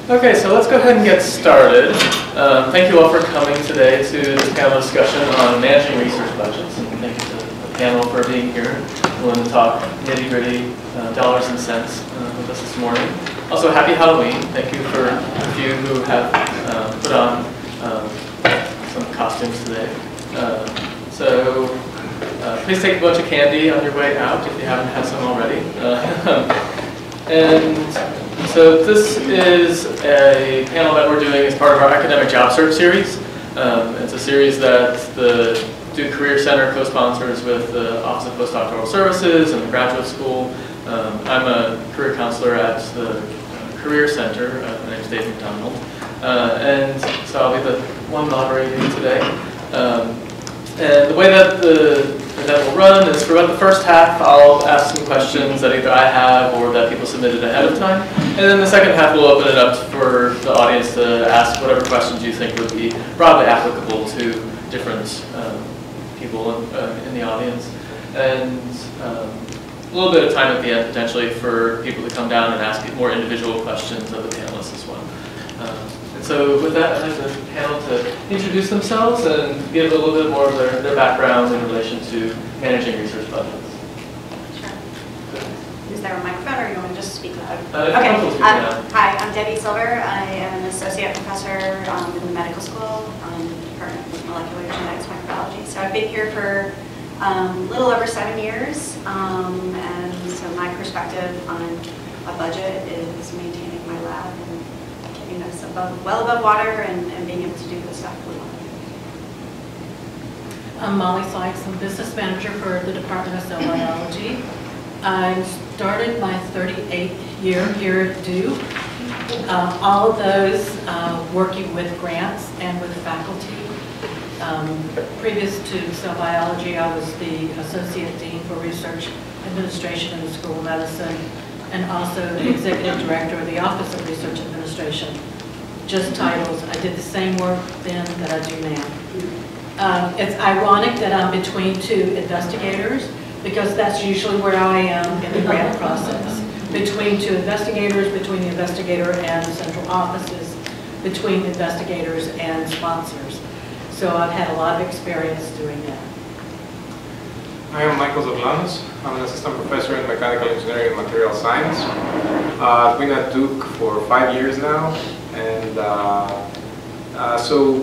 Okay, so let's go ahead and get started. Thank you all for coming today to this panel discussion on managing research budgets. And thank you to the panel for being here, willing to talk nitty-gritty dollars and cents with us this morning. Also, happy Halloween. Thank you for a few who have put on some costumes today. Please take a bunch of candy on your way out if you haven't had some already. And so this is a panel that we're doing as part of our academic job search series. It's a series that the Duke Career Center co-sponsors with the Office of Postdoctoral Services and the Graduate School. I'm a career counselor at the Career Center. My name is Dave McDonald. And so I'll be the one moderating today. And the way that the event will run is for about the first half, I'll ask some questions that either I have or that people submitted ahead of time. And then the second half, we'll open it up for the audience to ask whatever questions you think would be broadly applicable to different people in the audience. And a little bit of time at the end, potentially, for people to come down and ask more individual questions of the panelists as well. So with that, I'd like the panel to introduce themselves and give a little bit more of their background in relation to managing research budgets. Sure. Is there a microphone, or you want to just speak loud? Okay. Hi, I'm Debbie Silver. I am an associate professor in the medical school in the Department of Molecular Genetics Microbiology. So I've been here for a little over 7 years, and so my perspective on a budget is maintaining my lab and keeping us well above water and being able to do the stuff we want to do. I'm Molly Sykes. I'm business manager for the Department of Cell Biology. I started my 38th year here at Duke. All of those working with grants and with faculty. Previous to cell biology, I was the Associate Dean for Research Administration in the School of Medicine, and also the Executive Director of the Office of Research Administration. Just titles. I did the same work then that I do now. It's ironic that I'm between two investigators, because that's usually where I am in the grant process. Between two investigators, between the investigator and the central offices, between investigators and sponsors. So I've had a lot of experience doing that. I am Michael Zablanos. I'm an assistant professor in mechanical engineering and material science. I've been at Duke for 5 years now, and so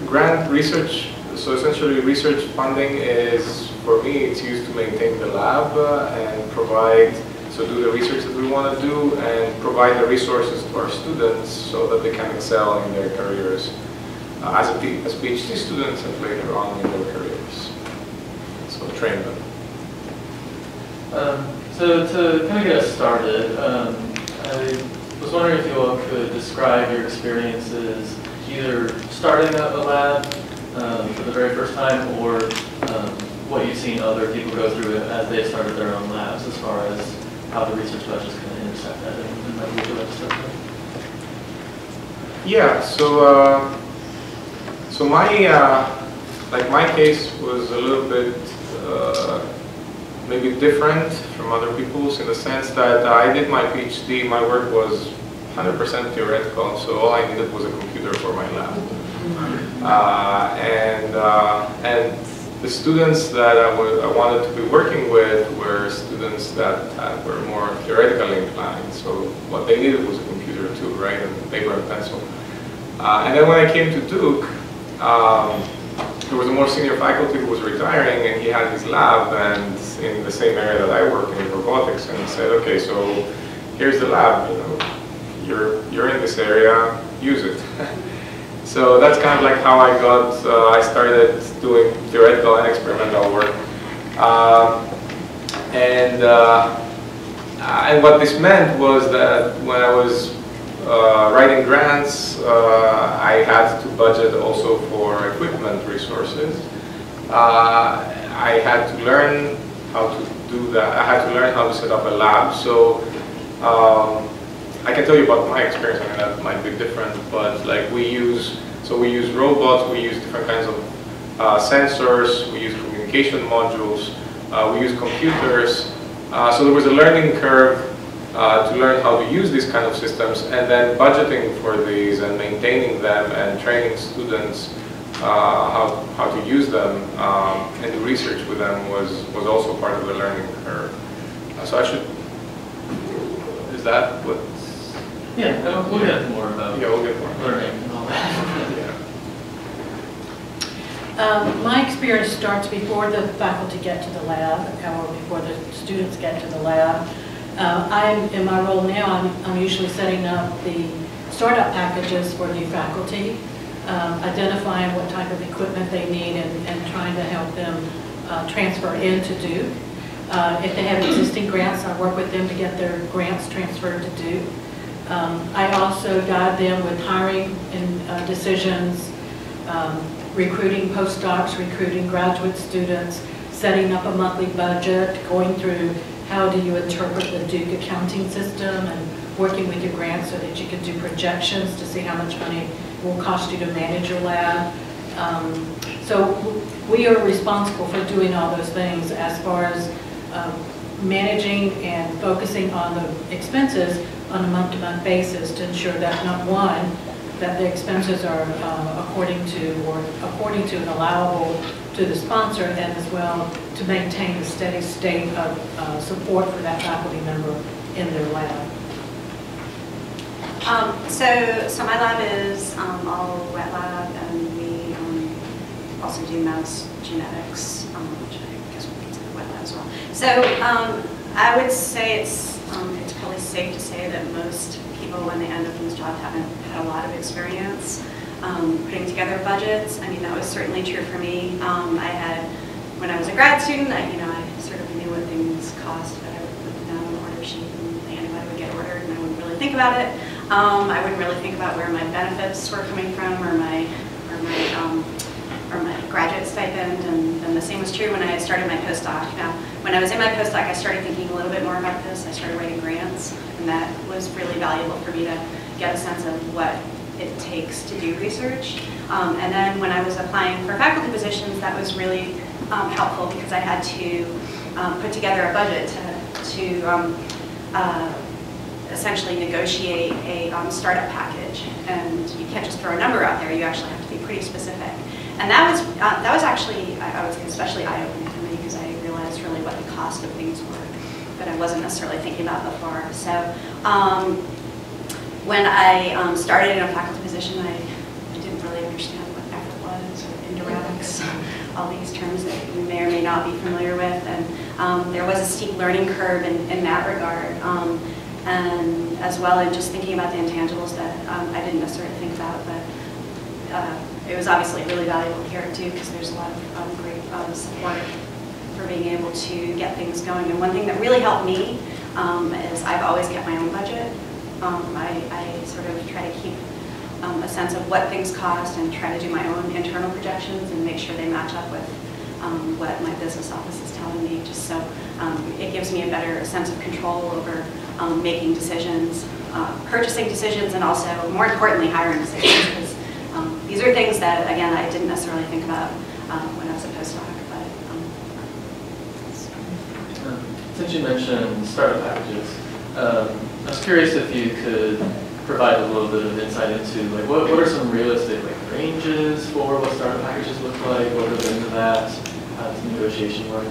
grant research, so essentially research funding is, for me, it's used to maintain the lab and provide, so do the research that we want to do and provide the resources to our students so that they can excel in their careers as PhD students and later on in their careers. So train them. So to kind of get us started, I was wondering if you all could describe your experiences either starting a lab for the very first time, or what you've seen other people go through as they started their own labs, as far as how the research budgets kind of intersect that. And would you like to start with? Yeah. So my case was a little bit maybe different from other people's, in the sense that I did my PhD, my work was 100% theoretical, so all I needed was a computer for my lab. And the students that I wanted to be working with were students that were more theoretically inclined, so what they needed was a computer too, right, and paper and pencil. And then when I came to Duke, there was a more senior faculty who was retiring, and he had his lab and in the same area that I work in robotics, and he said, okay, so here's the lab, you know, you're in this area, use it. So that's kind of like how I started doing theoretical and experimental work. And what this meant was that when I was writing grants, I had to budget also for equipment resources. I had to learn how to do that. I had to learn how to set up a lab. So I can tell you about my experience. I mean, that might be different, but like we use robots, we use different kinds of sensors, we use communication modules, we use computers. So there was a learning curve to learn how to use these kind of systems, and then budgeting for these and maintaining them and training students how to use them and do research with them was also part of the learning curve. So I should, is that what? Yeah, we'll get more about we'll get more learning and all that. My experience starts before the faculty get to the lab, or before the students get to the lab. In my role now, I'm usually setting up the startup packages for new faculty, identifying what type of equipment they need and trying to help them transfer into Duke. If they have existing grants, I work with them to get their grants transferred to Duke. I also guide them with hiring and decisions, recruiting postdocs, recruiting graduate students, setting up a monthly budget, going through how do you interpret the Duke accounting system, and working with your grant so that you can do projections to see how much money it will cost you to manage your lab. So we are responsible for doing all those things as far as managing and focusing on the expenses on a month-to-month basis to ensure that, not one, that the expenses are according to and allowable to the sponsor, and as well to maintain a steady state of support for that faculty member in their lab. So my lab is all wet lab, and we also do mouse genetics, which I guess we consider wet lab as well. So I would say it's probably safe to say that most people, when they end up in this job, haven't had a lot of experience putting together budgets. I mean, that was certainly true for me. When I was a grad student, I sort of knew what things cost, but I would put them down on the order sheet, and the antibody would get ordered, and I wouldn't really think about it. I wouldn't really think about where my benefits were coming from, or my graduate stipend, and the same was true when I started my postdoc. Now, when I was in my postdoc, I started thinking a little bit more about this. I started writing grants, and that was really valuable for me to get a sense of what it takes to do research. And then when I was applying for faculty positions, that was really helpful because I had to put together a budget to essentially negotiate a startup package. And you can't just throw a number out there, you actually have to be pretty specific. And that was actually, I would say, especially eye-opening for me, because I realized really what the cost of things were that I wasn't necessarily thinking about before. So when I started in a faculty position, I didn't really understand what effort was, or indirects, all these terms that you may or may not be familiar with. And there was a steep learning curve in that regard. And as well, and just thinking about the intangibles that I didn't necessarily think about, but it was obviously really valuable here too, because there's a lot of great support for being able to get things going. And one thing that really helped me is I've always kept my own budget. I sort of try to keep a sense of what things cost and try to do my own internal projections and make sure they match up with what my business office is telling me, just so it gives me a better sense of control over making decisions, purchasing decisions, and also, more importantly, hiring decisions. Because these are things that, again, I didn't necessarily think about when I was a postdoc. But Since you mentioned startup packages, I was curious if you could provide a little bit of insight into what are some realistic ranges for what startup packages look like, what goes into that, how does negotiation work?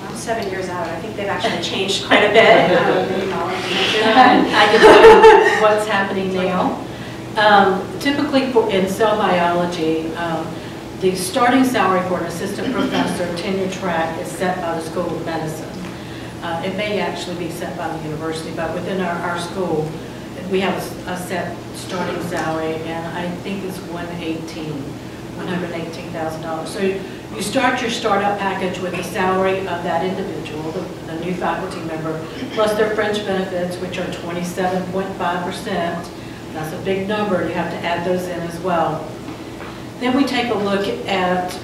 I'm 7 years out. I think they've actually changed quite a bit. I can tell you what's happening now. Typically in cell biology, the starting salary for an assistant professor tenure track is set by the School of Medicine. It may actually be set by the university, but within our school, we have a set starting salary, and I think it's $118,000. So you start your startup package with the salary of that individual, the new faculty member, plus their fringe benefits, which are 27.5%. That's a big number. You have to add those in as well. Then we take a look at,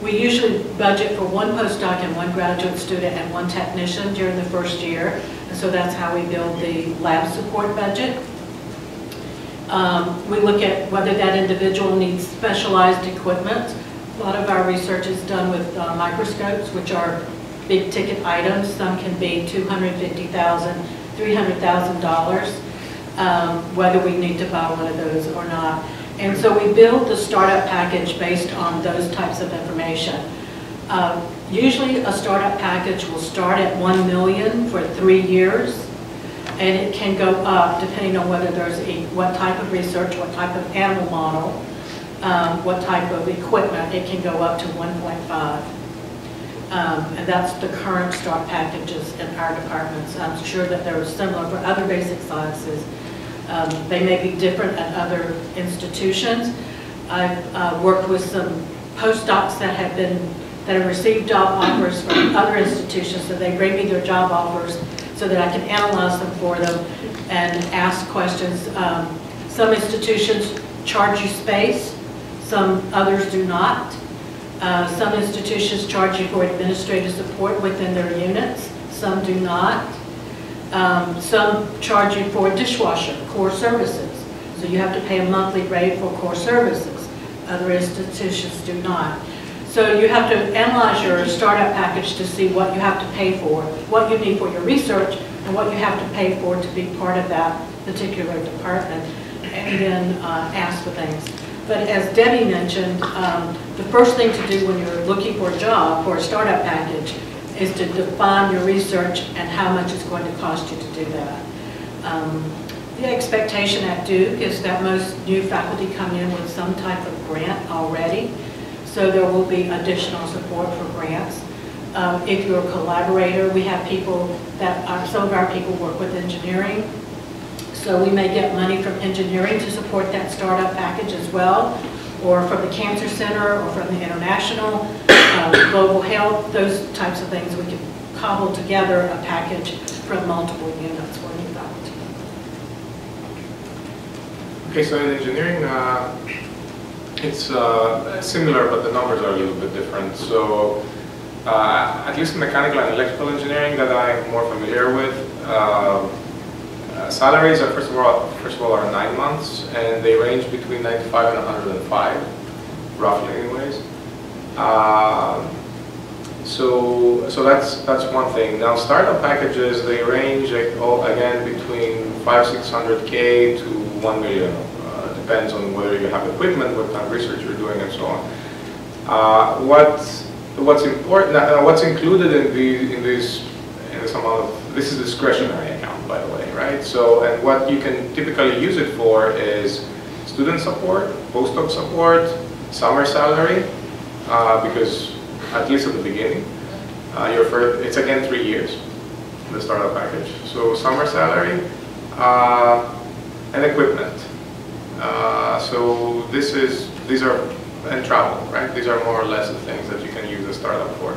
we usually budget for one postdoc and one graduate student and one technician during the first year. And so that's how we build the lab support budget. We look at whether that individual needs specialized equipment. A lot of our research is done with microscopes, which are big ticket items. Some can be $250,000, $300,000, whether we need to buy one of those or not. And so we build the startup package based on those types of information. Usually a startup package will start at $1 million for 3 years, and it can go up depending on whether there's what type of research, what type of animal model, what type of equipment. It can go up to 1.5. And that's the current start packages in our departments. I'm sure that they're similar for other basic sciences. They may be different at other institutions. I've worked with some postdocs that have received job offers from other institutions, so they bring me their job offers so that I can analyze them for them and ask questions. Some institutions charge you space, some others do not. Some institutions charge you for administrative support within their units, some do not. Some charge you for dishwasher, core services. So you have to pay a monthly rate for core services. Other institutions do not. So you have to analyze your startup package to see what you have to pay for, what you need for your research, and what you have to pay for to be part of that particular department, and then ask for things. But as Debbie mentioned, the first thing to do when you're looking for a job, for a startup package, is to define your research and how much it's going to cost you to do that. The expectation at Duke is that most new faculty come in with some type of grant already, so there will be additional support for grants. If you're a collaborator, we have people that, some of our people work with engineering, so we may get money from engineering to support that startup package as well, or from the Cancer Center, or from the International, Global Health, those types of things. We can cobble together a package from multiple units for new faculty. Okay, so in engineering, it's similar, but the numbers are a little bit different. So at least in mechanical and electrical engineering that I'm more familiar with, salaries are first of all are 9 months, and they range between 95 and 105, roughly, anyways. So that's one thing. Now, startup packages, they range again between 500–600K to 1 million. Depends on whether you have equipment, what kind of research you're doing, and so on. What's important? What's included in this amount of this is discretionary account, by the way, right? So, and what you can typically use it for is student support, postdoc support, summer salary, because at least at the beginning, it's again 3 years, the startup package. So summer salary and equipment. So these are and travel, right? These are more or less the things that you can use a startup for.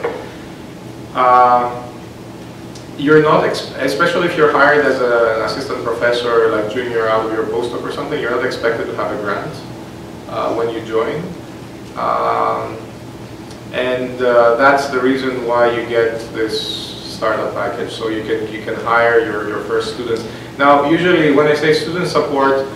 You're not, especially if you're hired as an assistant professor, like junior out of your postdoc or something, you're not expected to have a grant when you join. That's the reason why you get this startup package, so you can hire your first students. Now, usually when I say student support,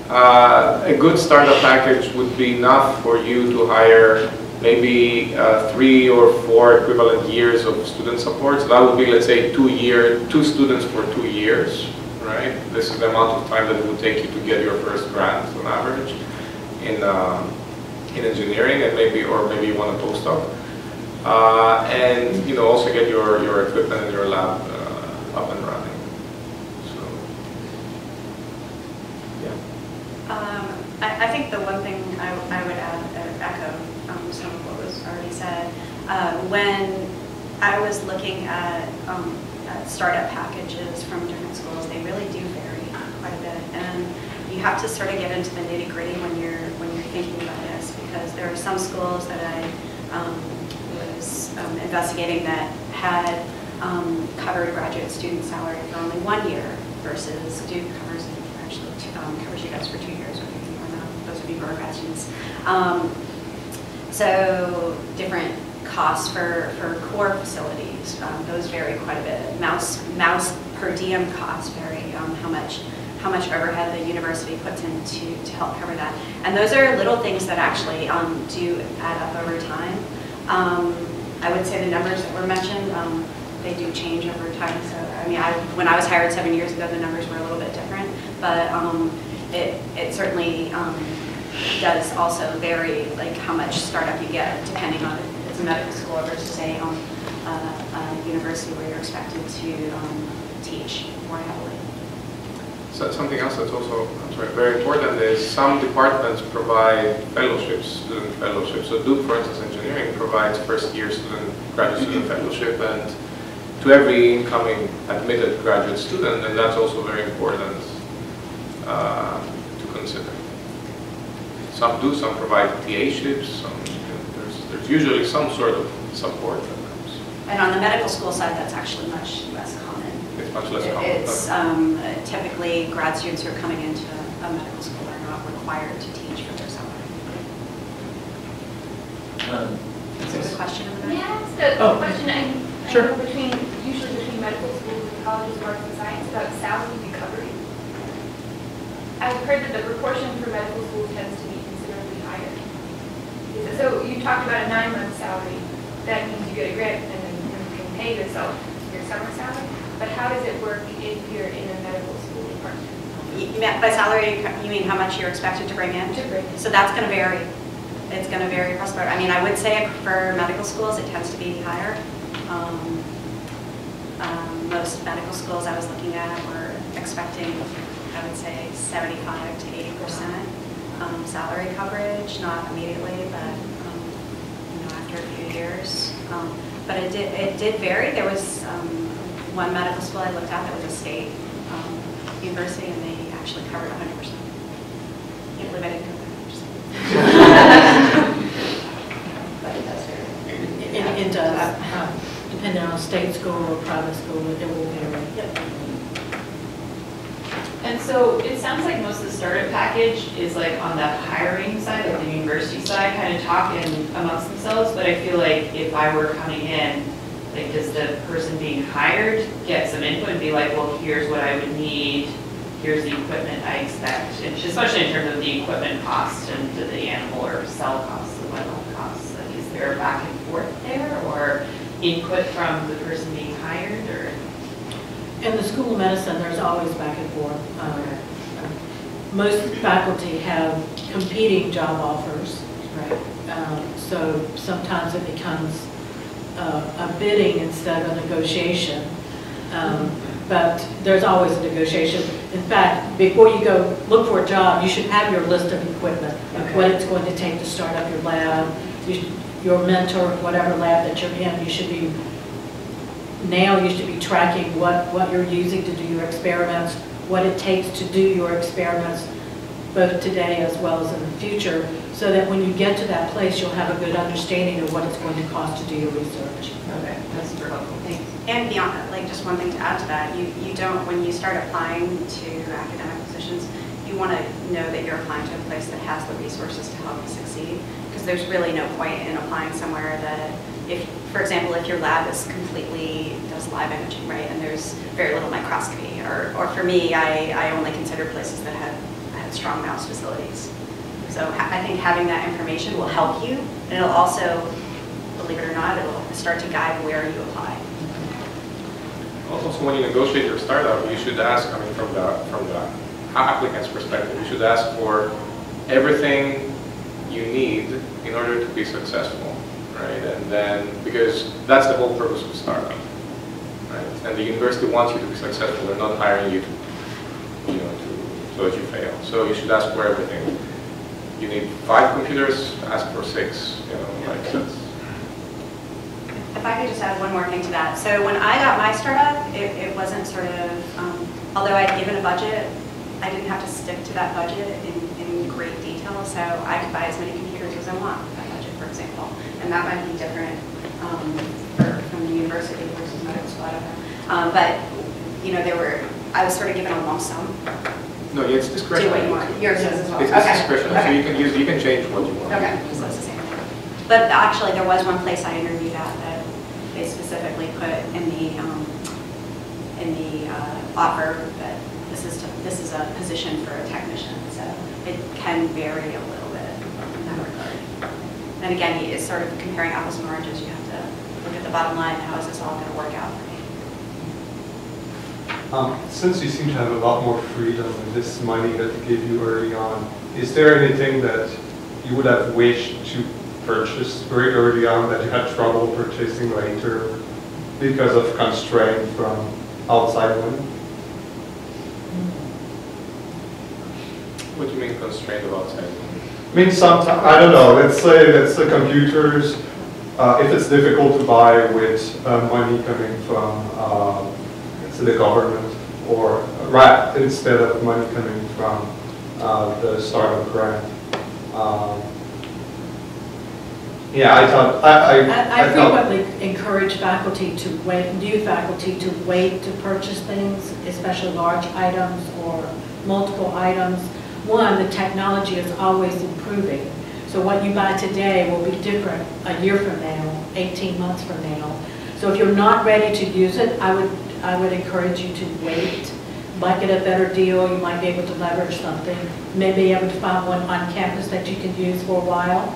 a good startup package would be enough for you to hire maybe 3 or 4 equivalent years of student support. So that would be, let's say, 2 students for 2 years, right? This is the amount of time that it would take you to get your first grant on average in engineering, and maybe you want a postdoc, and also get your equipment in your lab up and running. So, yeah. I think the one thing I would add, echo some of what was already said. When I was looking at startup packages from different schools, they really do vary quite a bit, and you have to sort of get into the nitty-gritty when you're thinking about this, because there are some schools that I was investigating that had covered graduate student salary for only 1 year, versus Duke covers you guys for 2 years, or those would be for grad students. So different costs for core facilities, those vary quite a bit. Mouse per diem costs vary on how much overhead the university puts in to help cover that. And those are little things that actually do add up over time. I would say the numbers that were mentioned, they do change over time. So, I mean, when I was hired 7 years ago, the numbers were a little bit different, but it certainly does also vary, like how much startup you get, depending on if it's a medical school versus a university where you're expected to teach more heavily. So something else that's also very important is some departments provide fellowships, student fellowships. So Duke, for instance, engineering provides first-year graduate student fellowship, and to every incoming admitted graduate student, and that's also very important to consider. Some do, some provide TA-ships, there's usually some sort of support that comes. And on the medical school side, that's actually much less common. It's much less common. It's typically grad students who are coming into a medical school are not required to teach for their summer. Is there a question over there? May I ask a question? I Sure. know usually between medical schools and colleges of arts and science about salary recovery. I've heard that the proportion for medical schools tends to be considerably higher. So you talked about a 9-month salary. That means you get a grant and then you can pay yourself your summer salary. But how does it work if you're in a medical school department? You meant by salary, you mean how much you're expected to bring in? To bring in. So that's going to vary. It's going to vary across the board. I mean, I would say for medical schools, it tends to be higher. Most medical schools I was looking at were expecting, I would say, 75 to 80% salary coverage, not immediately, but after a few years. But it did vary. There was one medical school I looked at that was a state university, and they actually covered 100%. Can't believe I didn't cover 100%. But it does vary. It does. Depending on state school or private school, it will vary. Yep. And so it sounds like most of the startup package is like on the hiring side, like the university side, kind of talking amongst themselves. But I feel like if I were coming in, like does the person being hired get some input and be like, well, here's what I would need, here's the equipment I expect, and especially in terms of the equipment cost and the animal or cell costs, the medical costs. Like, is there a back and forth there, or input from the person being hired, or? In the School of Medicine, there's always back and forth. Most faculty have competing job offers, right? So sometimes it becomes a bidding instead of a negotiation. But there's always a negotiation. In fact, before you go look for a job, you should have your list of equipment, what it's going to take to start up your lab, your mentor, whatever lab that you're in, you should be tracking what you're using to do your experiments, what it takes to do your experiments, both today as well as in the future, so that when you get to that place, you'll have a good understanding of what it's going to cost to do your research. Okay, that's super helpful. Thanks. And beyond that, like just one thing to add to that, you don't, when you start applying to academic positions, you want to know that you're applying to a place that has the resources to help you succeed. Because there's really no point in applying somewhere that, if, for example, if your lab is completely does live imaging, right, and there's very little microscopy, or for me, I only consider places that had strong mouse facilities. So I think having that information will help you, and it'll also, believe it or not, it'll start to guide where you apply. Also, when you negotiate your startup, you should ask, I mean, from the applicant's perspective, you should ask for everything you need in order to be successful, right? And then, because that's the whole purpose of a startup, right? And the university wants you to be successful. They're not hiring you to, so that you fail. So you should ask for everything. You need 5 computers, ask for 6, like that's. If I could just add one more thing to that. So when I got my startup, it wasn't sort of, although I'd given a budget, I didn't have to stick to that budget in great detail. So I could buy as many computers as I want with that budget, for example. And that might be different from the university versus medical school, I don't know. But, I was sort of given a lump sum. No, it's discretionary. Do what you want. Yours is as well. It's discretionary, so you can change what you want. Okay, so it's the same thing. But actually, there was one place I interviewed at that they specifically put in the offer that this is a position for a technician. So it can vary a little bit in that regard. And again, it's sort of comparing apples and oranges. You have to bottom line, how is this all going to work out for me? Since you seem to have a lot more freedom in this money that they gave you early on, is there anything that you would have wished to purchase very early on that you had trouble purchasing later because of constraint from outside money? What do you mean constraint of outside money? I mean, sometimes, I don't know, let's say that's the computers, if it's difficult to buy with money coming from let's say the government, or right, instead of money coming from the startup grant. Yeah, I thought, I thought, frequently encourage faculty to wait, new faculty to wait to purchase things, especially large items or multiple items. One, the technology is always improving. So what you buy today will be different a year from now, 18 months from now. So if you're not ready to use it, I would encourage you to wait. Might get a better deal, you might be able to leverage something. Maybe be able to find one on campus that you can use for a while.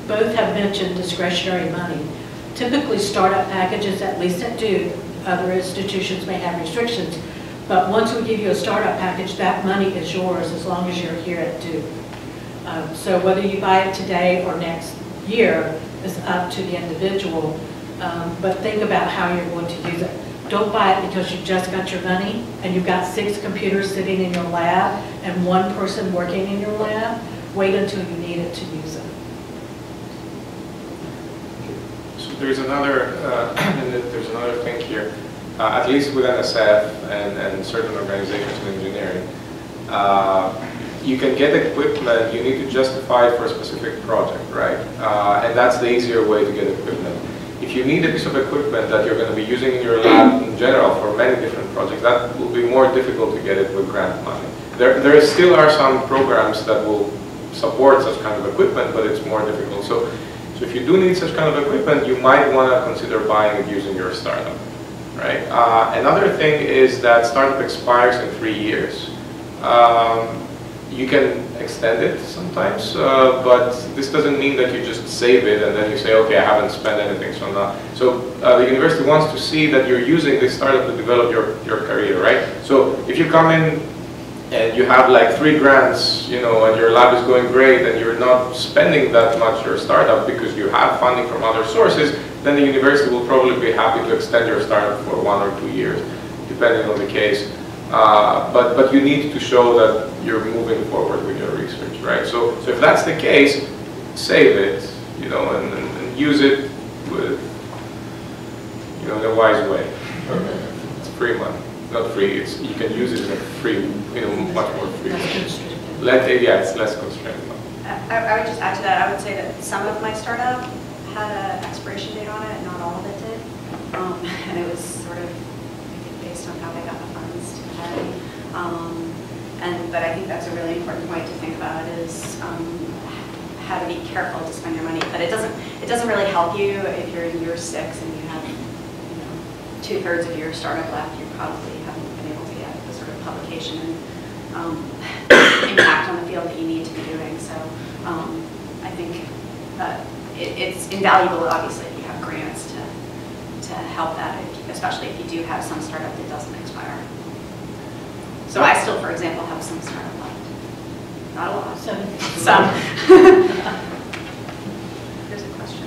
Both have mentioned discretionary money. Typically startup packages, at least at Duke, other institutions may have restrictions, but once we give you a startup package, that money is yours as long as you're here at Duke. So whether you buy it today or next year is up to the individual, but think about how you're going to use it. Don't buy it because you just got your money and you've got 6 computers sitting in your lab and 1 person working in your lab. Wait until you need it to use it. So there's another thing here. At least with NSF and certain organizations in engineering, you can get equipment, you need to justify it for a specific project, right? And that's the easier way to get equipment. If you need a piece of equipment that you're going to be using in your lab in general for many different projects, that will be more difficult to get it with grant money. There still are some programs that will support such kind of equipment, but it's more difficult. So if you do need such kind of equipment, you might want to consider buying it using your startup. Right. Another thing is that startup expires in 3 years. You can extend it sometimes, but this doesn't mean that you just save it and then you say, okay, I haven't spent anything, so I'm not. So the university wants to see that you're using this startup to develop your career, right? So if you come in and you have like 3 grants, you know, and your lab is going great and you're not spending that much your startup because you have funding from other sources, then the university will probably be happy to extend your startup for 1 or 2 years, depending on the case. But you need to show that you're moving forward with your research, right? So if that's the case, save it, you know, and use it with, you know, in a wise way. It's free money, not free. You can use it in a free, you know, much more free. Yeah, it's less constrained. I would just add to that. I would say that some of my startup had an expiration date on it, not all of it did, and it was sort of based on how they got the funds to pay. But I think that's a really important point to think about is how to be careful to spend your money. But it doesn't really help you if you're in year 6 and you have, you know, 2/3 of your startup left. You probably haven't been able to get the sort of publication and impact on the field that you need to be doing. So I think that it's invaluable, obviously, if you have grants to help that, especially if you do have some startup that doesn't expire. So I still, for example, have some startup left. Not a lot. Some. There's a question.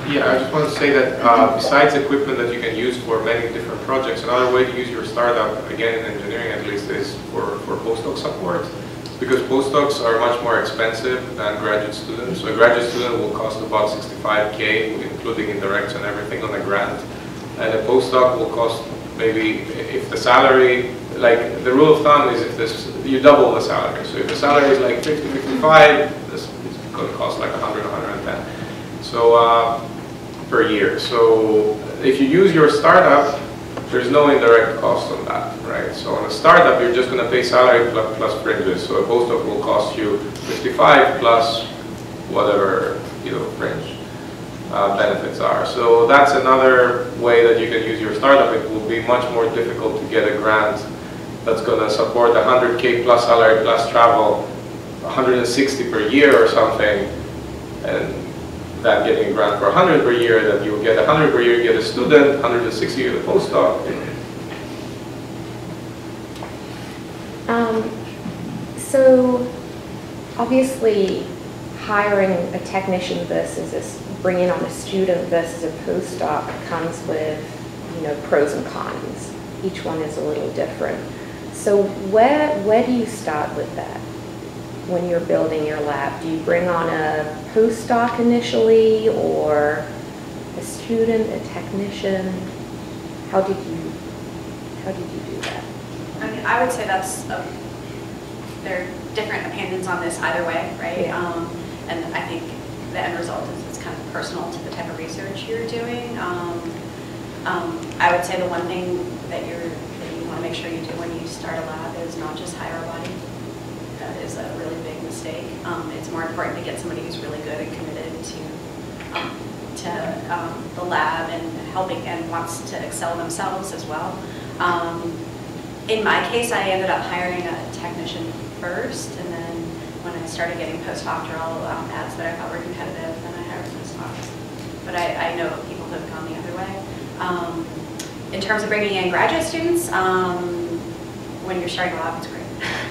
Yeah, I just want to say that besides equipment that you can use for many different projects, another way to use your startup, again in engineering at least, is for postdoc support. Because postdocs are much more expensive than graduate students. So a graduate student will cost about $65K, including indirects and everything on a grant. And a postdoc will cost maybe, if the salary, like the rule of thumb is if you double the salary. So if the salary is like 50, 55, this is going to cost like 100, 110. So per year. So if you use your startup, there's no indirect cost on that, right? So on a startup, you're just going to pay salary plus fringes. So a postdoc will cost you 55 plus whatever, you know, fringe benefits are. So that's another way that you can use your startup. It will be much more difficult to get a grant that's going to support 100K plus salary plus travel, 160 per year or something, and than getting a grant for 100 per year, that you get 100 per year, you get a student, 160 you get a postdoc. So obviously hiring a technician versus bringing on a student versus a postdoc comes with, you know, pros and cons. Each one is a little different. So where do you start with that when you're building your lab? Do you bring on a postdoc initially, or a student, a technician? How did you do that? I mean, I would say that's there are different opinions on this either way, right? Yeah. And I think the end result is it's kind of personal to the type of research you're doing. I would say the one thing that you want to make sure you do when you start a lab is not just hire a body. That is a really big mistake. It's more important to get somebody who's really good and committed to the lab and helping and wants to excel themselves as well. In my case, I ended up hiring a technician first, and then when I started getting postdoctoral ads that I thought were competitive, then I hired postdocs. But I know people who have gone the other way. In terms of bringing in graduate students, when you're starting a lab, it's great,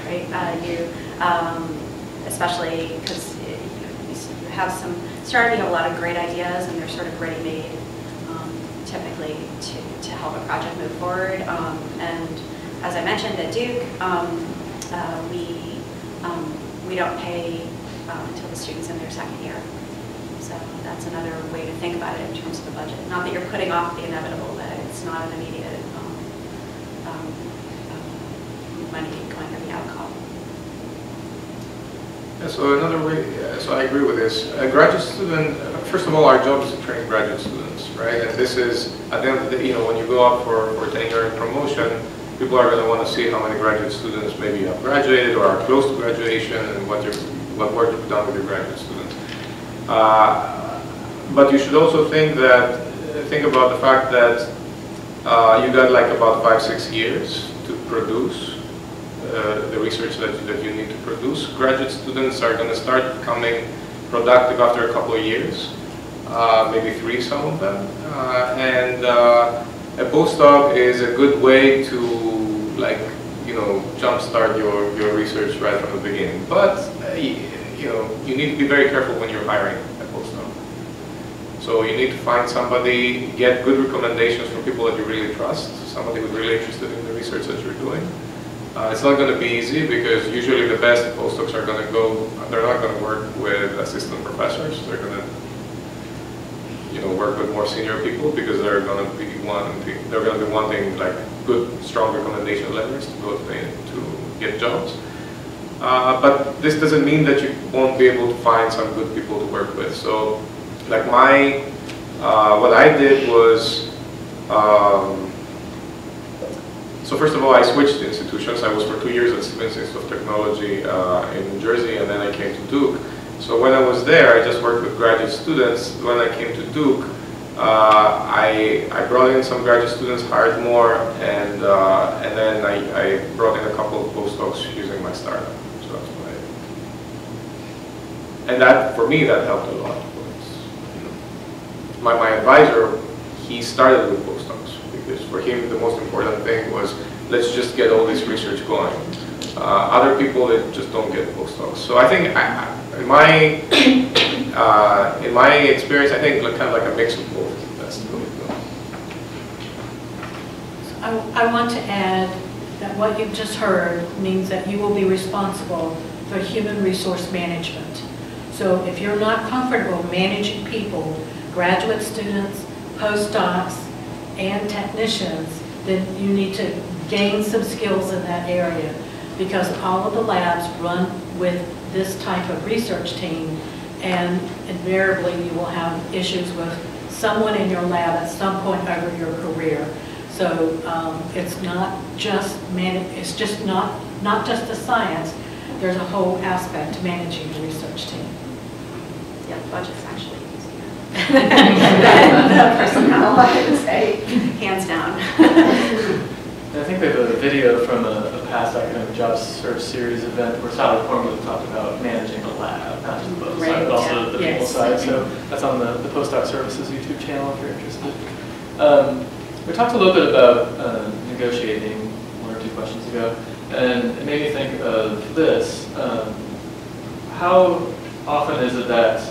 right? Especially because you have starting, you have a lot of great ideas, and they're sort of ready-made, typically to help a project move forward. And as I mentioned at Duke, we don't pay until the student's in their second year. So that's another way to think about it in terms of the budget. Not that you're putting off the inevitable, but it's not an immediate money going in the outcome. Yeah, so another way, so I agree with this. A graduate student, first of all, our job is to train graduate students, right? And this is, at the end of the day, you know, when you go up for tenure and promotion, people are going to want to see how many graduate students maybe have graduated or are close to graduation, and what work you've done with your graduate students. But you should also think about the fact that you got like about 5-6 years to produce the research that you need to produce. Graduate students are going to start becoming productive after a couple of years, maybe 3, some of them. And a postdoc is a good way to, like, you know, jumpstart your research right from the beginning. But you know, you need to be very careful when you're hiring a postdoc. So you need to find somebody, get good recommendations from people that you really trust, somebody who's really interested in the research that you're doing. It's not going to be easy, because usually the best postdocs are going to they're not going to work with assistant professors. They're going to, you know, work with more senior people, because they're going to be wanting like good, strong recommendation letters to go to get jobs. But this doesn't mean that you won't be able to find some good people to work with. So, like what I did was, so first of all, I switched institutions. I was for 2 years at Stevens Institute of Technology in New Jersey, and then I came to Duke. So when I was there, I just worked with graduate students. When I came to Duke, I brought in some graduate students, hired more, and then I brought in a couple of postdocs using my startup. So that's what I did. And that, for me, that helped a lot. You know, my advisor, he started with postdocs, because for him the most important thing was, let's just get all this research going. Other people, they just don't get postdocs. So I think, in my experience, I think kind of like a mix of both. That's the way to go. I want to add that what you've just heard means that you will be responsible for human resource management. So if you're not comfortable managing people, graduate students, postdocs, and technicians, then you need to gain some skills in that area, because all of the labs run with this type of research team, and invariably you will have issues with someone in your lab at some point over your career. So it's not just not just the science. There's a whole aspect to managing the research team. Yeah, the budget's actually easier than personnel, I would say, hands down. I think we have a video from a past academic job search series event where Tyler Cornwood talked about managing a lab. not just the book Great, side, but also yeah. the people Yes. side. So that's on the Postdoc Services YouTube channel if you're interested. We talked a little bit about negotiating 1 or 2 questions ago, and it made me think of this. How often is it that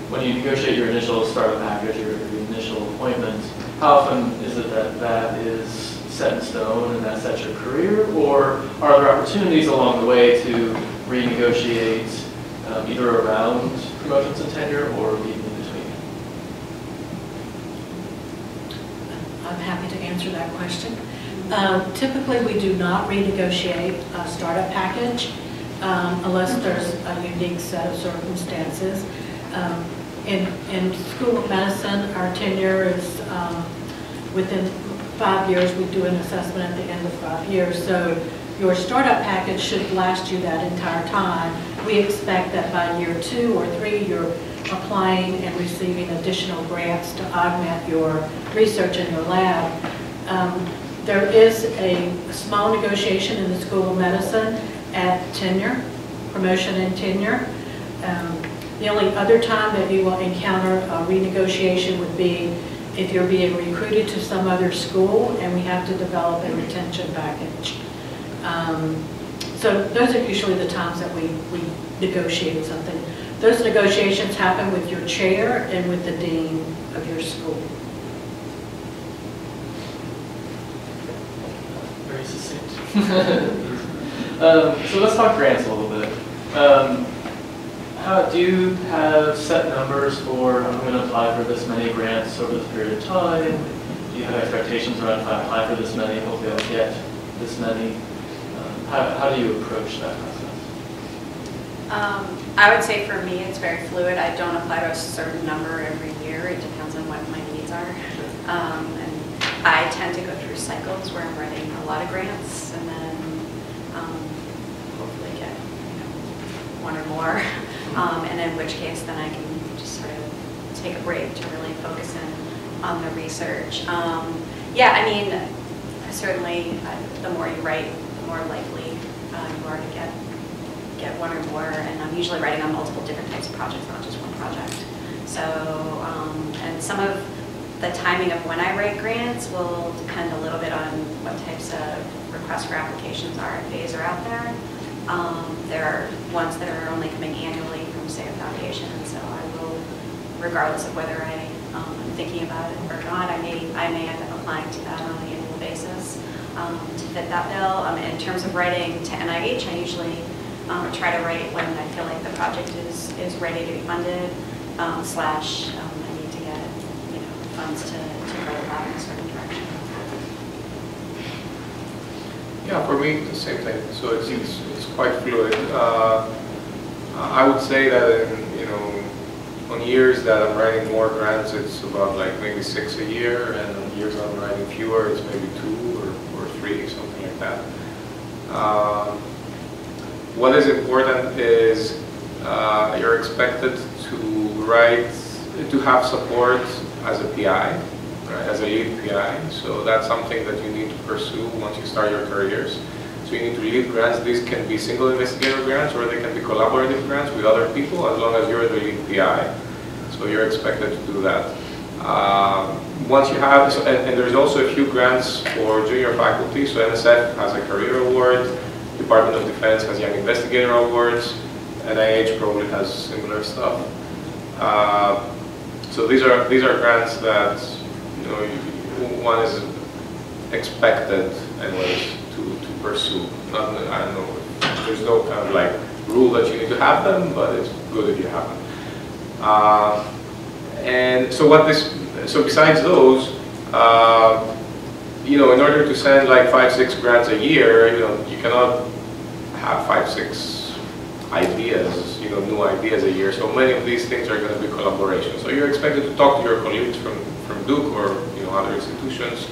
when you negotiate your initial startup package or your initial appointment, how often is it that that is set in stone and that sets your career, or are there opportunities along the way to renegotiate either around promotions and tenure or even in between? I'm happy to answer that question. Typically, we do not renegotiate a startup package unless there's a unique set of circumstances. In School of Medicine, our tenure is within 5 years. We do an assessment at the end of 5 years. So your startup package should last you that entire time. We expect that by year 2 or 3, you're applying and receiving additional grants to augment your research in your lab. There is a small negotiation in the School of Medicine at tenure, promotion and tenure. The only other time that you will encounter a renegotiation would be if you're being recruited to some other school and we have to develop a retention package. So those are usually the times that we negotiate something. Those negotiations happen with your chair and with the dean of your school. Very succinct. So let's talk grants a little bit. How do you have set numbers for I'm going to apply for this many grants over this period of time? Do you have expectations around if I apply for this many, hopefully I'll get this many? How do you approach that process? I would say for me it's very fluid. I don't apply to a certain number every year. It depends on what my needs are. And I tend to go through cycles where I'm writing a lot of grants and then hopefully get 1 or more. And in which case then I can just sort of take a break to really focus in on the research. Yeah, I mean, certainly the more you write, the more likely you are to get 1 or more. And I'm usually writing on multiple different types of projects, not just one project. So, and some of the timing of when I write grants will depend a little bit on what types of requests for applications, RFAs are out there. There are ones that are only coming annually from, say, a foundation, and so I will, regardless of whether I'm thinking about it or not, I may end up applying to that on an annual basis to fit that bill. In terms of writing to NIH, I usually try to write when I feel like the project is ready to be funded, slash I need to get funds to grow the lab in a certain direction. Yeah, for me, the same thing. So it's quite fluid. I would say that on years that I'm writing more grants, it's about like maybe 6 a year, and on years I'm writing fewer, it's maybe 2 or 3, something like that. What is important is you're expected to have support as a PI. Right, as a lead PI, so that's something that you need to pursue once you start your careers. So you need to lead grants. These can be single investigator grants or they can be collaborative grants with other people as long as you're the lead PI. So you're expected to do that. Once you have, and there's also a few grants for junior faculty. So NSF has a career award, Department of Defense has young investigator awards, NIH probably has similar stuff. So these are grants that one is expected anyways to pursue. I don't know, there's no kind of like rule that you need to have them, but it's good if you have them. And so besides those, in order to send like 5-6 grants a year, you cannot have 5-6 ideas, new ideas a year. So many of these things are going to be collaboration. So you're expected to talk to your colleagues from Duke or other institutions,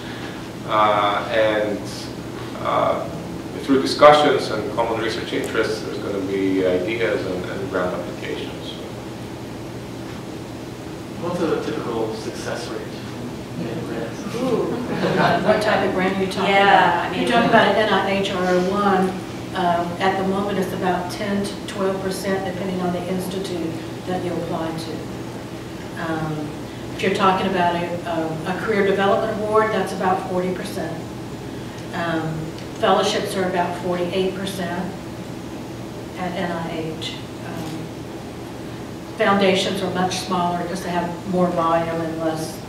and through discussions and common research interests, there's going to be ideas and grant applications. What's a typical success rate in grants? Ooh, what type of grant are you talking Yeah, about? You're talking about an NIH or one. At the moment, it's about 10 to 12% depending on the institute that you apply to. If you're talking about a career development award, that's about 40%. Fellowships are about 48% at NIH. Foundations are much smaller because they have more volume and less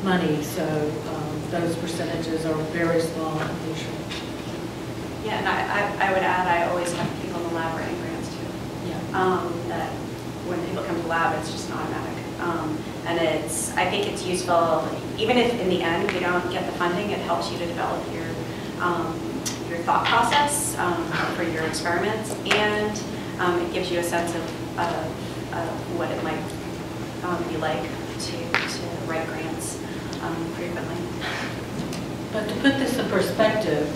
money, so those percentages are very small usually. Yeah, and I would add, I always have people in the lab writing grants too. Yeah. That when people come to lab, it's just an automatic. And I think it's useful, even if in the end you don't get the funding, it helps you to develop your thought process for your experiments, and it gives you a sense of what it might be like to write grants frequently. But to put this in perspective,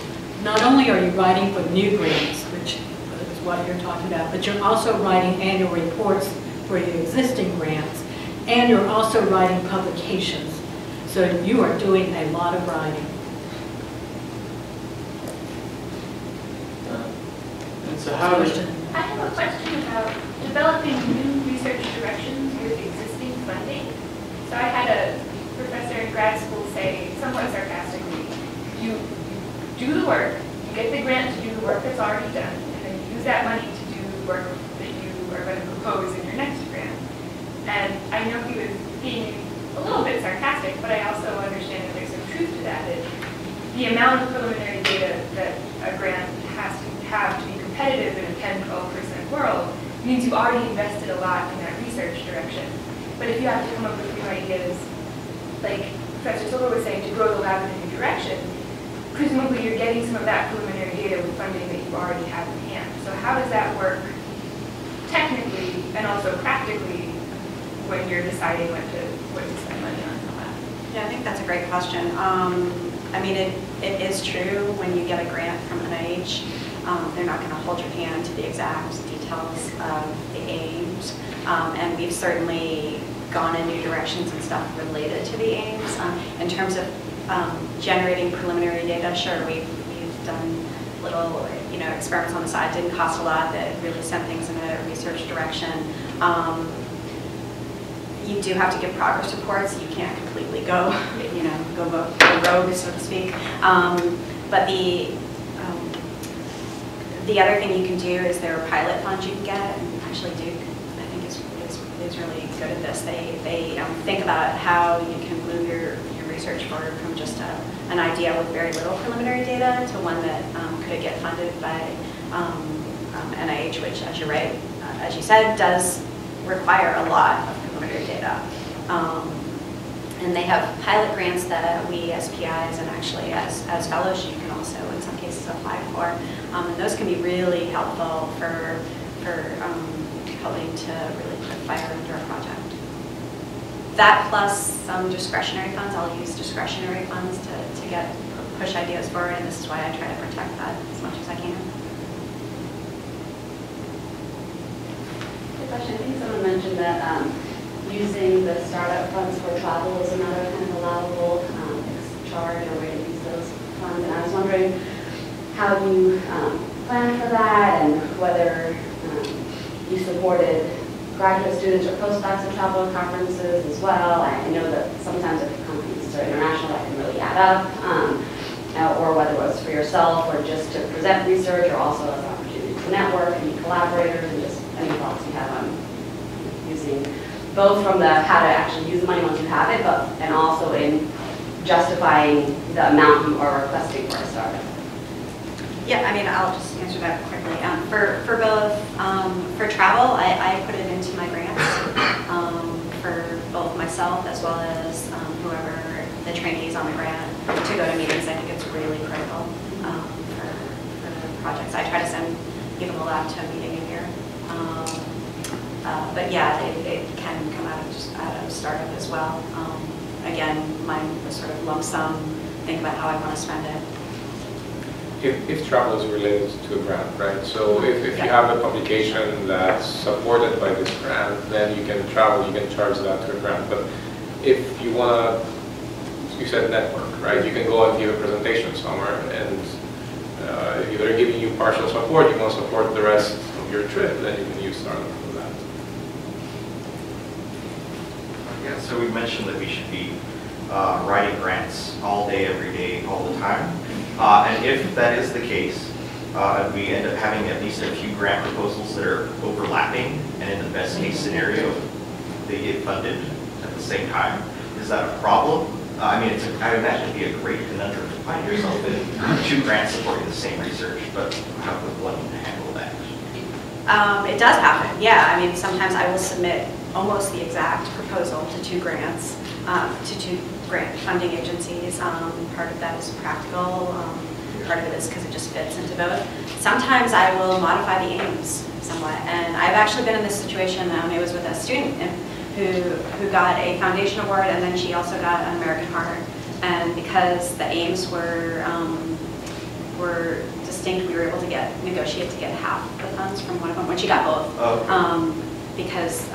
not only are you writing for new grants, which is what you're talking about, but you're also writing annual reports for your existing grants, and you're also writing publications. So you are doing a lot of writing. And so how does... I have a question about developing new research directions with existing funding. So I had a professor in grad school say, somewhat sarcastically, you do the work, you get the grant to do the work that's already done, and then you use that money to do the work that you are going to propose in your next grant. And I know he was being a little bit sarcastic, but I also understand that there's some truth to that, that the amount of preliminary data that a grant has to have to be competitive in a 10-12% world means you've already invested a lot in that research direction. But if you have to come up with new ideas, like Professor Silver was saying, to grow the lab in a new direction, presumably you're getting some of that preliminary data with funding that you already have in hand. So how does that work technically and also practically when you're deciding what to spend money on the lab? Yeah, I think that's a great question. I mean, it is true when you get a grant from NIH, they're not going to hold your hand to the exact details of the aims. And we've certainly gone in new directions and stuff related to the aims. In terms of generating preliminary data, sure, we've done little experiments on the side, didn't cost a lot, that really sent things in a research direction. You do have to give progress reports. You can't completely go rogue, so to speak. But the other thing you can do is there are pilot funds you can get, and actually Duke, I think, is really good at this. They think about how you can move your research forward from just an idea with very little preliminary data to one that could get funded by NIH, which, as you said, does require a lot of preliminary data. And they have pilot grants that we as PIs and actually as fellows you can also in some cases apply for. And those can be really helpful for helping to really put fire under a project. That plus some discretionary funds. I'll use discretionary funds to push ideas forward, and this is why I try to protect that as much as I can. Good question. I think someone mentioned that using the startup funds for travel is another kind of allowable charge or way to use those funds. And I was wondering how you plan for that and whether you supported graduate students or postdocs to travel to conferences as well. I know that sometimes if conferences are international, that can really add up. Or whether it was for yourself or just to present research or also as an opportunity to network and meet collaborators, and just any thoughts you have on using both from the how to actually use the money once you have it, and also in justifying the amount you are requesting for a startup. Yeah, I mean, I'll just answer that quickly. For both, for travel, I put it into my grants for both myself as well as whoever the trainees on the grant to go to meetings. I think it's really critical for the projects. I try to send people in the lab to a meeting a year. But yeah, it can come out of startup as well. Again, mine was sort of lump sum, think about how I want to spend it. If travel is related to a grant, right? So if you have a publication that's supported by this grant, then you can travel, you can charge that to a grant. But if you want to, you said network, right? You can go and give a presentation somewhere, and if they're giving you partial support, you want to support the rest of your trip, then you can use startup for that. Yeah, so we mentioned that we should be writing grants all day, every day, all the time. And if that is the case, we end up having at least a few grant proposals that are overlapping, and in the best case scenario, they get funded at the same time. Is that a problem? I mean, I imagine it'd be a great conundrum to find yourself in 2 grants supporting the same research, but how would one handle that? It does happen, yeah. I mean, sometimes I will submit almost the exact proposal to 2 grants, to 2 grant funding agencies. Part of that is practical, part of it is because it just fits into both. Sometimes I will modify the aims somewhat, and I've actually been in this situation. It was with a student who got a foundation award, and then she also got an American Heart. And because the aims were distinct, we were able to negotiate to get half the funds from one of them when she got both. Okay. Because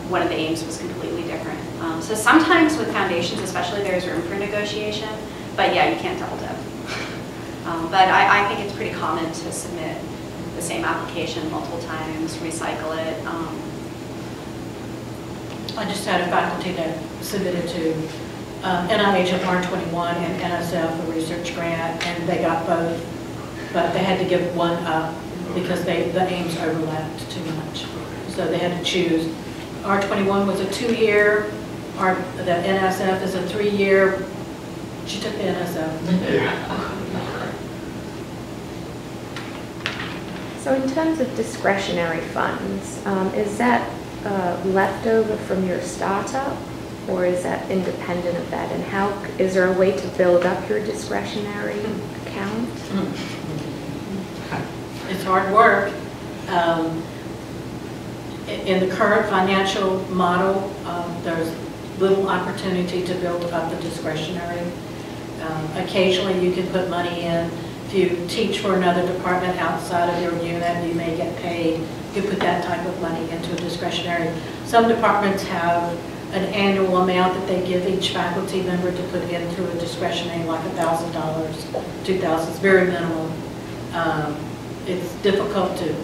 one of the aims was completely different. So sometimes with foundations, especially, there's room for negotiation, but yeah, you can't double dip. But I think it's pretty common to submit the same application multiple times, recycle it. I just had a faculty that submitted to NIH and R21 and NSF a research grant, and they got both, but they had to give one up because the aims overlapped too much. So they had to choose. R21 was a 2-year, the NSF is a 3-year. She took the NSF. So in terms of discretionary funds, is that left over from your startup, or is that independent of that? And how is there a way to build up your discretionary account? It's hard work. In the current financial model, there's little opportunity to build up the discretionary. Occasionally you can put money in. If you teach for another department outside of your unit, you may get paid. You put that type of money into a discretionary. Some departments have an annual amount that they give each faculty member to put into a discretionary, like $1,000, $2,000. It's very minimal. It's difficult to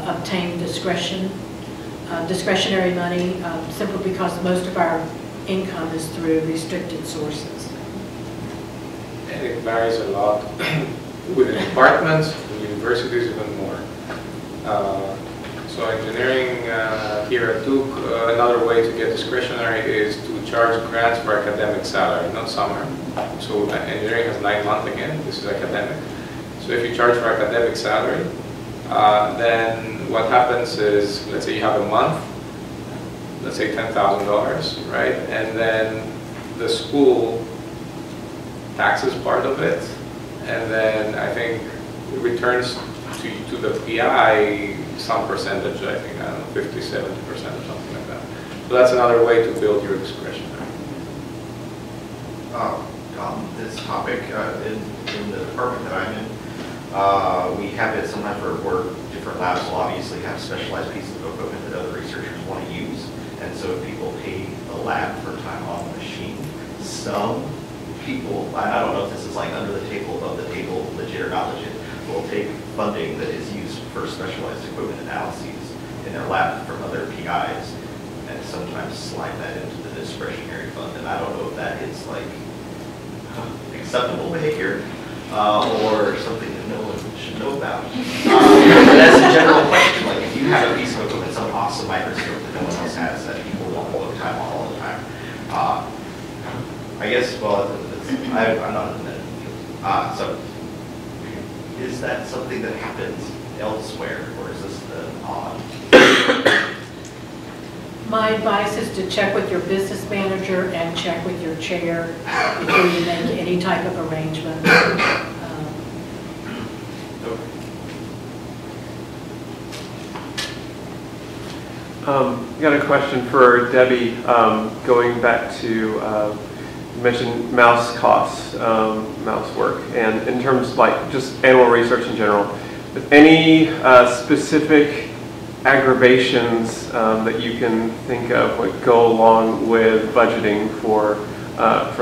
obtain discretionary money simply because most of our income is through restricted sources. And it varies a lot with the departments, with universities even more. So engineering here at Duke, another way to get discretionary is to charge grants for academic salary, not summer. So engineering has 9 months again, this is academic. So if you charge for academic salary, then what happens is, let's say you have a month, let's say $10,000, right? And then the school taxes part of it, and then I think it returns to the PI some percentage, I think, I don't know, 50, 70% or something like that. So that's another way to build your discretionary. On this topic, in the department that I'm in, we have it sometimes where different labs will obviously have specialized pieces of equipment that other researchers want to use. And so if people pay the lab for time on the machine, some people, I don't know if this is like under the table, above the table, legit or not legit, will take funding that is used for specialized equipment analyses in their lab from other PIs and sometimes slide that into the discretionary fund. And I don't know if that is like acceptable behavior or something that no one should know about. But that's a general question. Like if you have a piece of equipment, some awesome microscope that no one else has that people want to book time on all the time. I guess, well, I'm not in the medical field. So is that something that happens elsewhere, or is this the odd? My advice is to check with your business manager and check with your chair before you make any type of arrangement. Got a question for Debbie. Going back to you mentioned mouse costs, mouse work, and in terms of like just animal research in general, any specific aggravations that you can think of would go along with budgeting for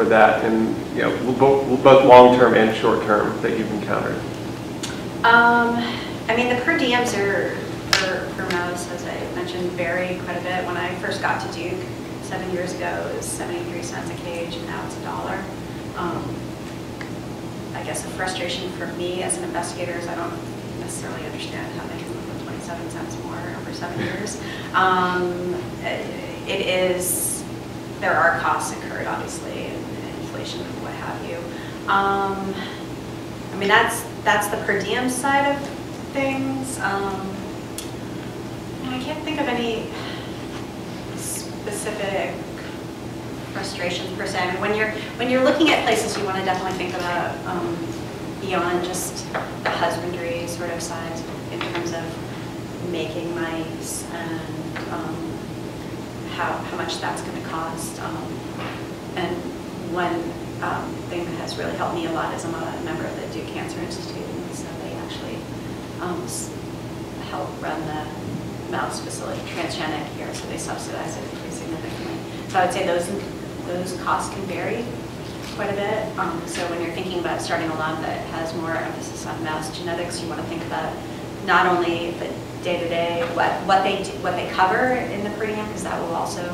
that, and you know, both long-term and short-term that you've encountered? I mean, the per diems are does, as I mentioned, vary quite a bit. When I first got to Duke 7 years ago, it was 73 cents a cage, and now it's $1. I guess the frustration for me as an investigator is I don't necessarily understand how they can live with 27 cents more over 7 years. It is, there are costs incurred, obviously, and inflation and what have you. I mean, that's the per diem side of things. And I can't think of any specific frustrations per se. I mean, when you're looking at places, you want to definitely think about beyond just the husbandry sort of side in terms of making mice and how much that's going to cost. And one thing that has really helped me a lot is I'm a member of the Duke Cancer Institute, and so they actually help run the mouse facility, transgenic here, so they subsidize it pretty significantly. So I would say those costs can vary quite a bit. So when you're thinking about starting a lab that has more emphasis on mouse genetics, you want to think about not only the day-to-day, what they cover in the per diem, because that will also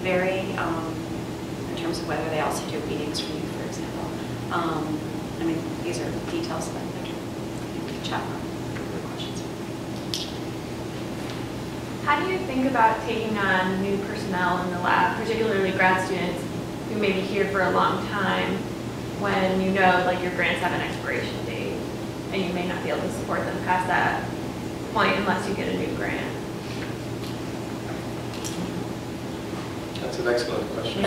vary in terms of whether they also do readings for you, for example. I mean, these are details that I can chat on. Questions. How do you think about taking on new personnel in the lab, particularly grad students who may be here for a long time, when you know like your grants have an expiration date and you may not be able to support them past that point unless you get a new grant? That's an excellent question.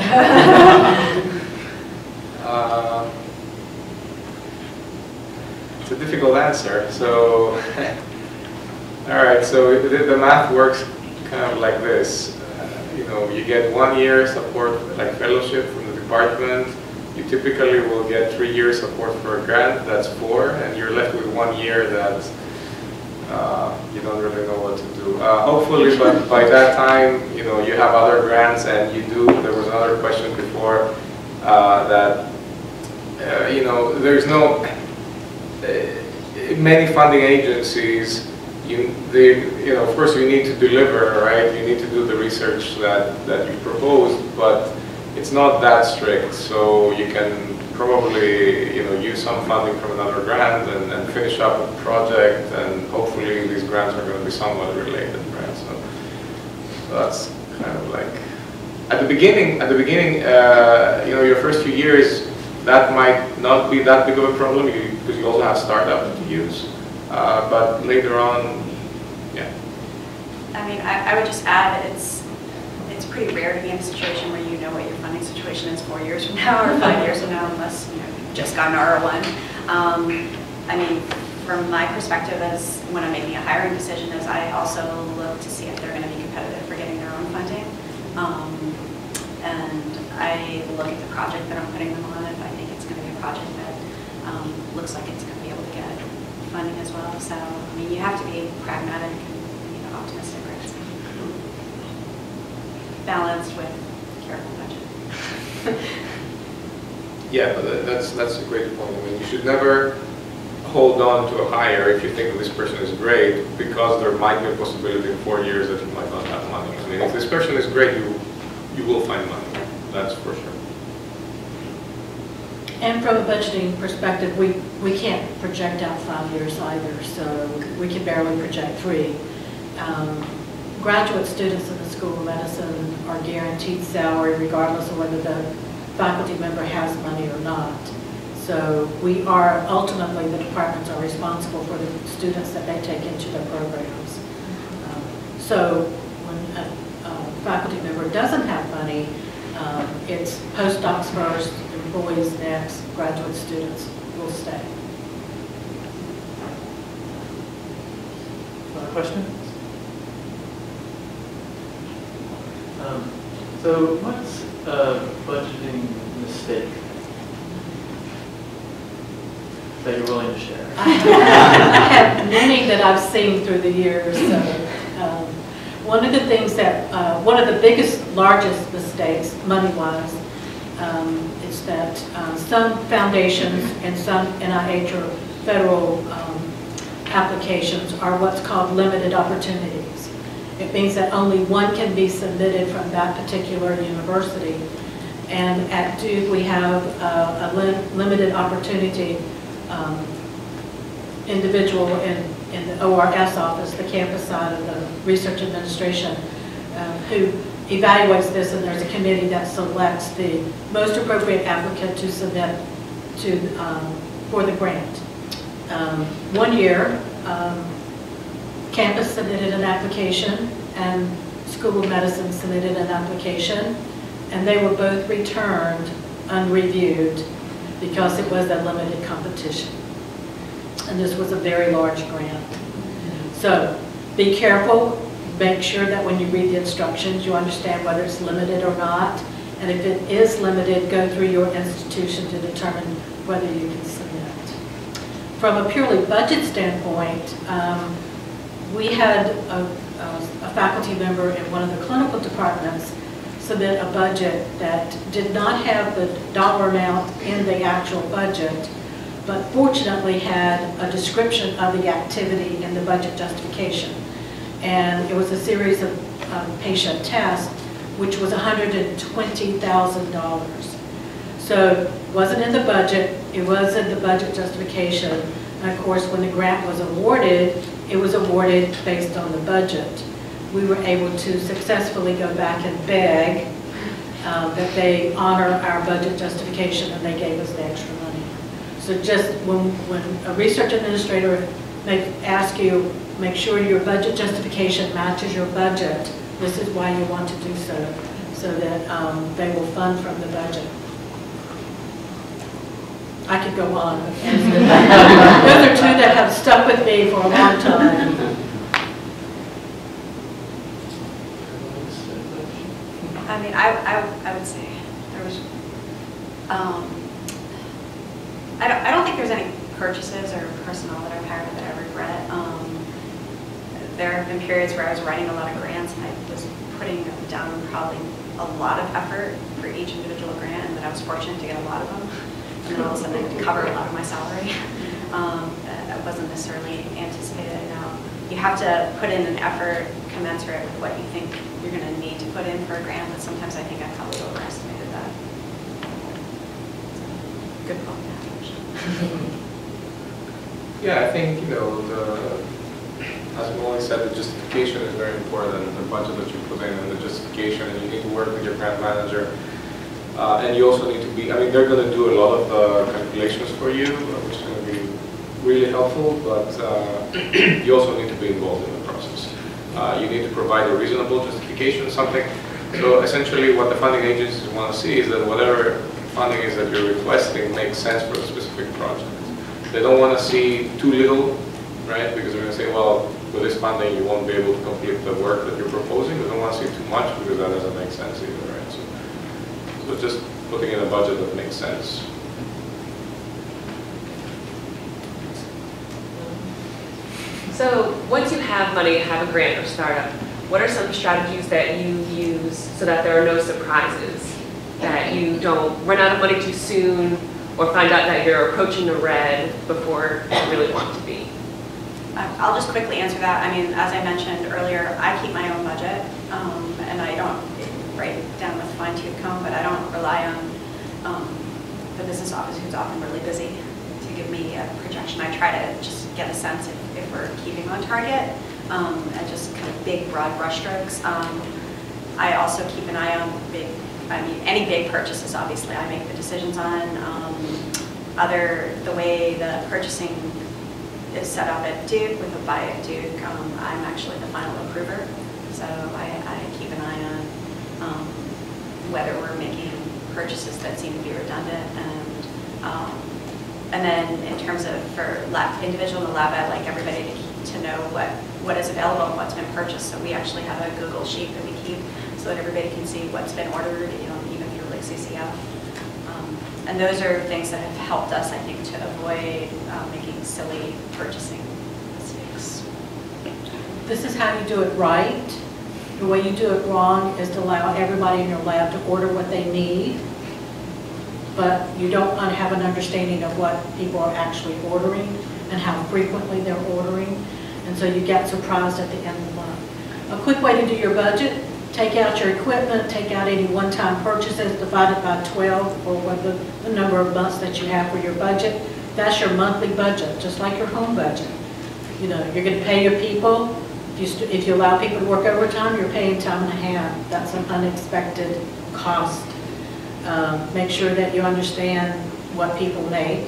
It's a difficult answer. So, all right. So the math works kind of like this. You get 1 year support, like fellowship from the department. You typically will get 3 years support for a grant. That's 4, and you're left with 1 year that you don't really know what to do. Hopefully, but by that time, you have other grants, and you do. There was another question before that there's no many funding agencies. Of course, you need to deliver, right? You need to do the research that you proposed, but it's not that strict. So you can probably, use some funding from another grant and finish up a project, and hopefully these grants are going to be somewhat related, right? So that's kind of like at the beginning, your first few years, that might not be that big of a problem because you also have startup to use. But later on, yeah. I mean, I would just add it's pretty rare to be in a situation where you know what your funding situation is 4 years from now or 5 years from now, unless you've just gotten R1. I mean, from my perspective, as when I'm making a hiring decision, is I also look to see if they're going to be competitive for getting their own funding, and I look at the project that I'm putting them on. If I think it's going to be a project that looks like it's going to be able to get funding as well. So, I mean, you have to be pragmatic and optimistic, right? So, balanced with careful budget. Yeah, but that's a great point. I mean, you should never hold on to a hire if you think that this person is great, because there might be a possibility in 4 years that you might not have money. I mean, if this person is great, you will find money. That's for sure. And from a budgeting perspective, we can't project out 5 years either, so we can barely project 3. Graduate students in the School of Medicine are guaranteed salary regardless of whether the faculty member has money or not. So we are, ultimately, the departments are responsible for the students that they take into their programs. So when a faculty member doesn't have money, it's postdocs first, employees next, graduate students will stay. Another question? So what's a budgeting mistake that you're willing to share? I have many that I've seen through the years. So, one of the things that, one of the largest mistakes, money-wise, is that some foundations and some NIH or federal applications are what's called limited opportunities. It means that only one can be submitted from that particular university. And at Duke, we have a limited opportunity individual in the ORS office, the campus side of the research administration, who evaluates this, and there's a committee that selects the most appropriate applicant to submit to for the grant. 1 year, campus submitted an application and School of Medicine submitted an application, and they were both returned unreviewed because it was a limited competition. And this was a very large grant. So be careful, make sure that when you read the instructions, you understand whether it's limited or not. And if it is limited, go through your institution to determine whether you can submit. From a purely budget standpoint, we had a faculty member in one of the clinical departments submit a budget that did not have the dollar amount in the actual budget, but fortunately had a description of the activity in the budget justification. And it was a series of patient tests, which was $120,000. So it wasn't in the budget, it was in the budget justification. And of course, when the grant was awarded, it was awarded based on the budget. We were able to successfully go back and beg that they honor our budget justification, and they gave us the extra money. So just when a research administrator asks you, make sure your budget justification matches your budget. This is why you want to do so that they will fund from the budget. I could go on. Those are two that have stuck with me for a long time. I mean, I would say there was, I don't think there's any purchases or personnel that I've hired that I regret. There have been periods where I was writing a lot of grants and I was putting down probably a lot of effort for each individual grant, and that I was fortunate to get a lot of them. And then all of a sudden I could cover a lot of my salary. That wasn't necessarily anticipated. Now, you have to put in an effort commensurate with what you think you're going to need to put in for a grant, but sometimes I think I probably overestimated that. Good point. Yeah, I think, as Molly said, the justification is very important, the budget that you put in and the justification, and you need to work with your grant manager. And you also need to be, I mean, they're going to do a lot of calculations for you, which is going to be really helpful, but you also need to be involved in the process. You need to provide a reasonable justification, something. So essentially what the funding agencies want to see is that whatever funding is that you're requesting makes sense for a specific project. They don't want to see too little, right? Because they're going to say, well, with this funding you won't be able to complete the work that you're proposing. They don't want to see too much because that doesn't make sense either, right? So just putting in a budget that makes sense. So once you have money, have a grant or startup, what are some strategies that you use so that there are no surprises? That you don't run out of money too soon or find out that you're approaching the red before you really want to be? I'll just quickly answer that. I mean, as I mentioned earlier, I keep my own budget, and I don't write it down with a fine-tooth comb, but I don't rely on the business office, who's often really busy, to give me a projection. I try to just get a sense if we're keeping on target, and just kind of big, broad brushstrokes. I also keep an eye on any big purchases, obviously, I make the decisions on. The way the purchasing is set up at Duke, with a buy at Duke, I'm actually the final approver. So I keep an eye on whether we're making purchases that seem to be redundant. And then in terms of for individual in the lab, I like everybody to know what is available and what's been purchased. So we actually have a Google sheet that we keep so that everybody can see what's been ordered, even through like CCF. And those are things that have helped us, I think, to avoid making silly purchasing mistakes. This is how you do it right. The way you do it wrong is to allow everybody in your lab to order what they need, but you don't have an understanding of what people are actually ordering and how frequently they're ordering, and so you get surprised at the end of the month. A quick way to do your budget, take out your equipment, take out any one-time purchases, divide it by 12 or what the number of months that you have for your budget. That's your monthly budget, just like your home budget. You know, you're going to pay your people. If you allow people to work overtime, you're paying time and a half. That's an unexpected cost. Make sure that you understand what people make,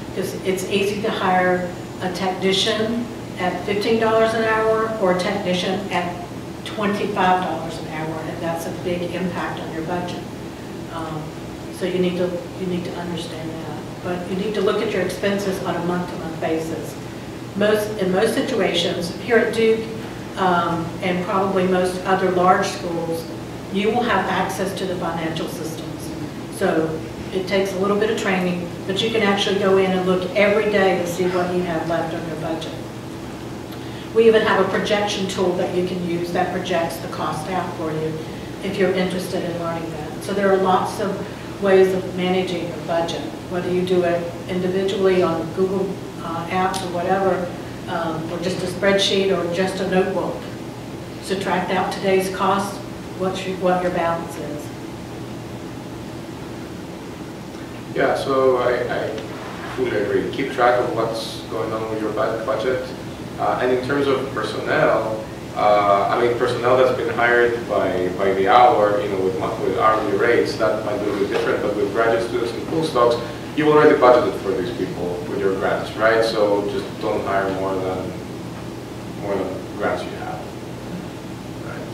because it's easy to hire a technician at $15 an hour or a technician at $25 an hour, and that's a big impact on your budget. So you need to understand that. But you need to look at your expenses on a month-to-month basis. In most situations, here at Duke, and probably most other large schools, you will have access to the financial systems. So it takes a little bit of training, but you can actually go in and look every day to see what you have left on your budget. We even have a projection tool that you can use that projects the cost out for you if you're interested in learning that. So there are lots of ways of managing your budget, whether you do it individually on Google apps or whatever, or just a spreadsheet or just a notebook. Subtract out today's cost, what your balance is. Yeah, so I fully agree. Keep track of what's going on with your budget. And in terms of personnel, I mean, personnel that's been hired by the hour, you know, with hourly rates, that might be a little bit different. But with graduate students and postdocs, you've already budgeted for these people with your grants, right? So just don't hire more than grants you have. Right.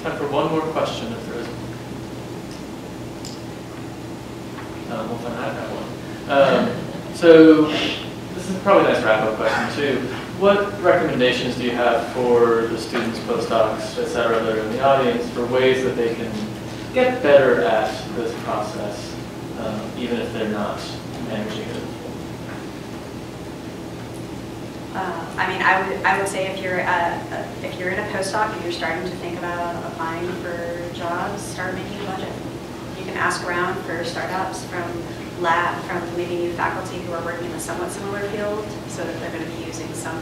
Time for one more question, if there is. Well, then I have one. So this is probably a nice wrap-up question too. What recommendations do you have for the students, postdocs, et cetera, that are in the audience for ways that they can get better at this process, even if they're not managing it? I mean, I would say if you're in a postdoc and you're starting to think about applying for jobs, start making a budget. You can ask around for startups from maybe new faculty who are working in a somewhat similar field, so that they're going to be using some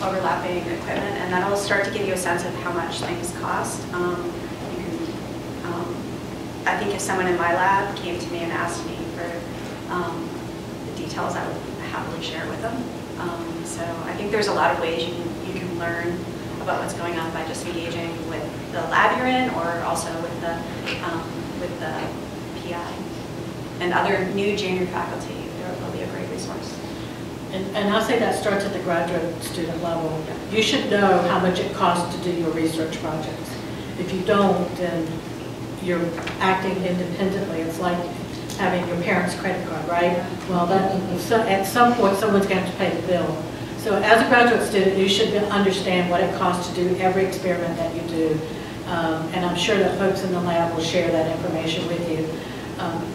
overlapping equipment, and that'll start to give you a sense of how much things cost. I think if someone in my lab came to me and asked me for the details, I would happily share with them. So I think there's a lot of ways you can learn about what's going on by just engaging with the lab you're in, or also with the PI. And other new junior faculty, they'll be a great resource. And I'll say that starts at the graduate student level. You should know how much it costs to do your research projects. If you don't, then you're acting independently. It's like having your parents' credit card, right? Well, at some point, someone's going to have to pay the bill. So as a graduate student, you should understand what it costs to do every experiment that you do. And I'm sure that folks in the lab will share that information with you.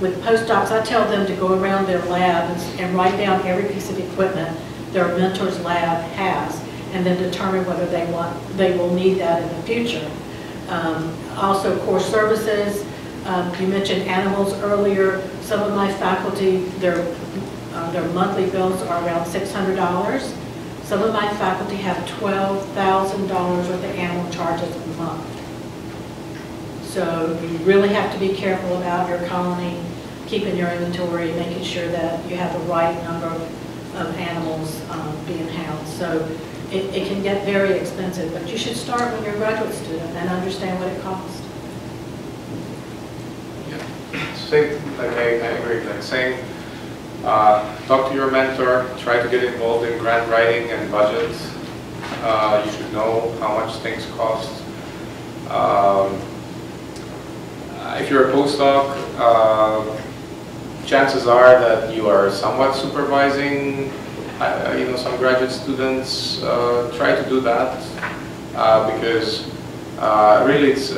With postdocs, I tell them to go around their lab and write down every piece of equipment their mentor's lab has, and then determine whether they will need that in the future. Also, core services. You mentioned animals earlier. Some of my faculty, their monthly bills are around $600. Some of my faculty have $12,000 worth of animal charges a month. So you really have to be careful about your colony, keeping your inventory, making sure that you have the right number of animals being housed. So it can get very expensive, but you should start when you're a graduate student and understand what it costs. Yeah, same, like I agree, like saying, talk to your mentor, try to get involved in grant writing and budget. You should know how much things cost. If you're a postdoc, chances are that you are somewhat supervising, some graduate students. Try to do that because really it's,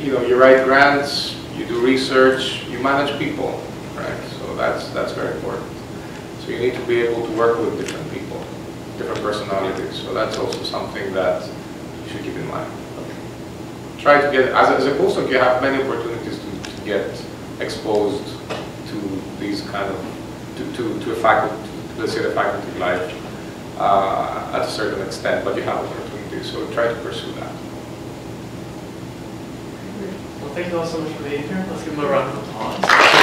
you write grants, you do research, you manage people, right? So that's very important. So you need to be able to work with different people, different personalities. So that's also something that you should keep in mind. Try to get, as a postdoc, you have many opportunities to get exposed to these kind of, to a faculty, let's say, the faculty life at a certain extent, but you have opportunities, so try to pursue that. Well, thank you all so much for being here. Let's give them a round of applause.